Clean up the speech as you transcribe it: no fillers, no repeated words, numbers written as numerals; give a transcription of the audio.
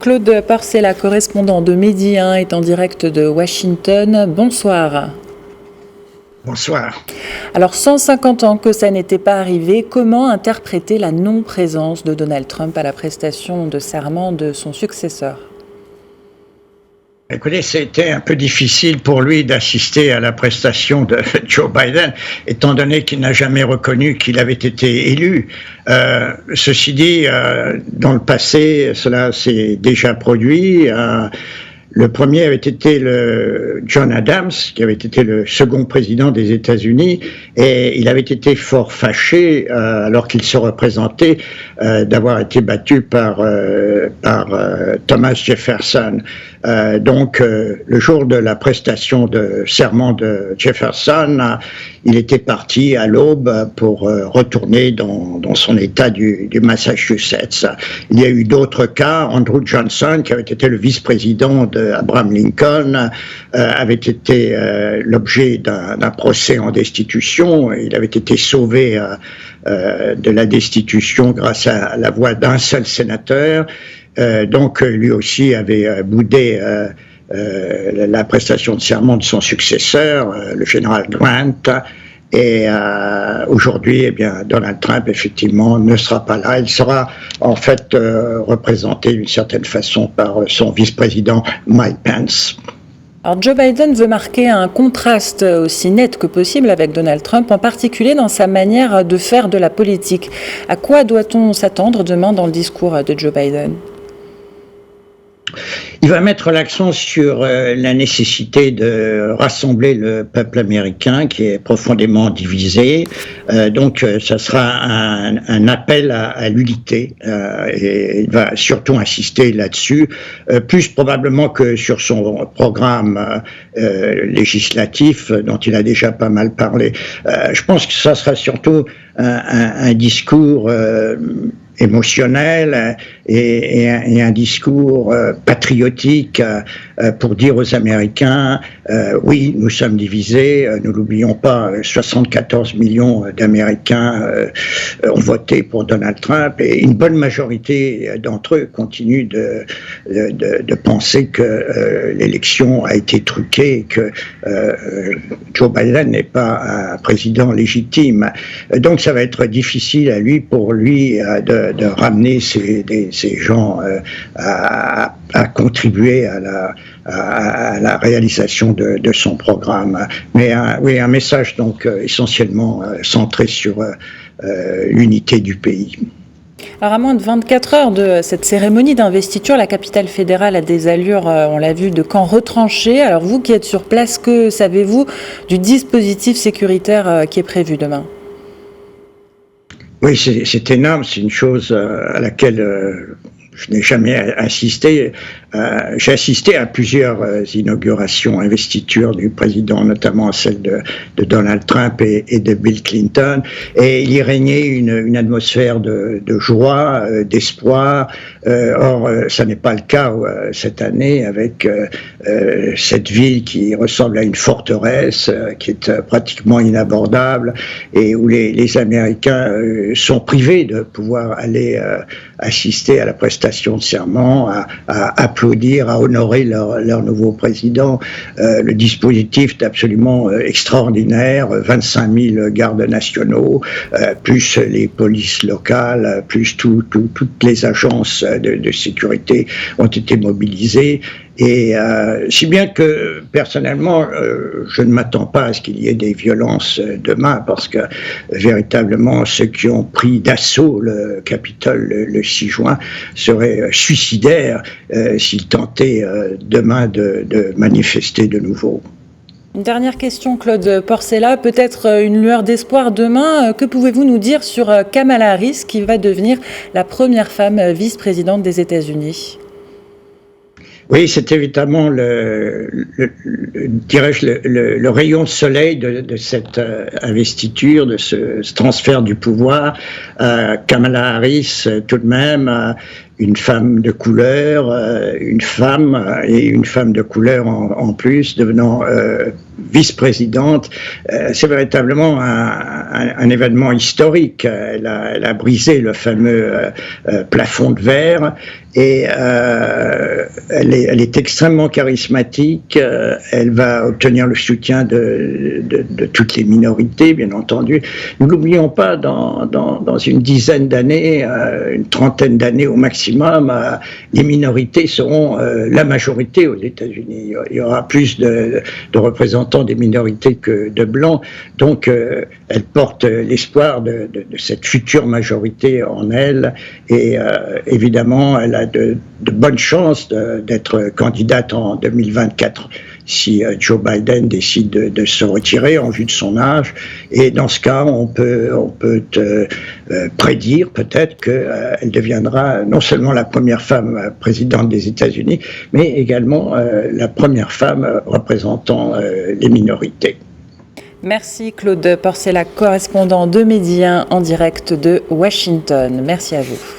Claude Porcella, correspondant de Midi 1, est en direct de Washington. Bonsoir. Bonsoir. Alors, 150 ans que ça n'était pas arrivé, comment interpréter la non-présence de Donald Trump à la prestation de serment de son successeur ? Écoutez, c'était un peu difficile pour lui d'assister à la prestation de Joe Biden, étant donné qu'il n'a jamais reconnu qu'il avait été élu. Ceci dit, dans le passé, cela s'est déjà produit. Le premier avait été John Adams, qui avait été le second président des États-Unis, et il avait été fort fâché, alors qu'il se représentait, d'avoir été battu par Thomas Jefferson. Donc, le jour de la prestation de serment de Jefferson, il était parti à l'aube pour retourner dans son État du Massachusetts. Il y a eu d'autres cas. Andrew Johnson, qui avait été le vice-président d'Abraham Lincoln, avait été l'objet d'un procès en destitution. Il avait été sauvé de la destitution grâce à la voix d'un seul sénateur. Donc, lui aussi avait boudé la prestation de serment de son successeur, le général Grant. Et aujourd'hui, eh bien, Donald Trump, effectivement, ne sera pas là. Il sera, en fait, représenté d'une certaine façon par son vice-président Mike Pence. Alors, Joe Biden veut marquer un contraste aussi net que possible avec Donald Trump, en particulier dans sa manière de faire de la politique. À quoi doit-on s'attendre demain dans le discours de Joe Biden ? Il va mettre l'accent sur la nécessité de rassembler le peuple américain qui est profondément divisé. Donc, ça sera un appel à l'unité et il va surtout insister là-dessus, plus probablement que sur son programme législatif dont il a déjà pas mal parlé. Je pense que ça sera surtout un discours émotionnel et un discours patriotique pour dire aux Américains, oui, nous sommes divisés, ne l'oublions pas, 74 millions d'Américains ont voté pour Donald Trump et une bonne majorité d'entre eux continuent de penser que l'élection a été truquée et que Joe Biden n'est pas un président légitime. Donc ça va être difficile pour lui de ramener ces gens à contribuer à la réalisation de son programme. Mais un message donc essentiellement centré sur l'unité du pays. Alors, à moins de 24 heures de cette cérémonie d'investiture, la capitale fédérale a des allures, on l'a vu, de camp retranché. Alors, vous qui êtes sur place, que savez-vous du dispositif sécuritaire qui est prévu demain ? Oui, c'est énorme, c'est une chose à laquelle je n'ai jamais assisté. J'ai assisté à plusieurs inaugurations, investitures du président, notamment celle de Donald Trump et de Bill Clinton, et il y régnait une atmosphère de joie, d'espoir. Or, ça n'est pas le cas cette année avec cette ville qui ressemble à une forteresse, qui est pratiquement inabordable et où les Américains sont privés de pouvoir aller assister à la prestation de serment, à applaudir, à honorer leur nouveau président. Le dispositif est absolument extraordinaire, 25 000 gardes nationaux, plus les polices locales, plus toutes les agences de sécurité ont été mobilisées. Et si bien que personnellement, je ne m'attends pas à ce qu'il y ait des violences demain, parce que véritablement ceux qui ont pris d'assaut le Capitole le 6 juin seraient suicidaires s'ils tentaient demain de manifester de nouveau. Une dernière question, Claude Porcella, peut-être une lueur d'espoir demain. Que pouvez-vous nous dire sur Kamala Harris, qui va devenir la première femme vice-présidente des États-Unis ? Oui, c'est évidemment le rayon de soleil de cette investiture, de ce transfert du pouvoir. Kamala Harris, tout de même, une femme de couleur, une femme de couleur en plus, devenant vice-présidente. C'est véritablement un événement historique. Elle a brisé le fameux plafond de verre. Et elle est extrêmement charismatique. Elle va obtenir le soutien de toutes les minorités, bien entendu. Nous n'oublions pas, dans une dizaine d'années, une trentaine d'années au maximum, les minorités seront la majorité aux États-Unis. Il y aura plus de représentants des minorités que de blancs. Donc, elle porte l'espoir de cette future majorité en elle. Et évidemment, elle a de bonnes chances d'être candidate en 2024 si Joe Biden décide de se retirer en vue de son âge. Et dans ce cas, on peut prédire peut-être qu'elle deviendra non seulement la première femme présidente des États-Unis, mais également la première femme représentant les minorités. Merci Claude Porcella, correspondant de Média en direct de Washington. Merci à vous.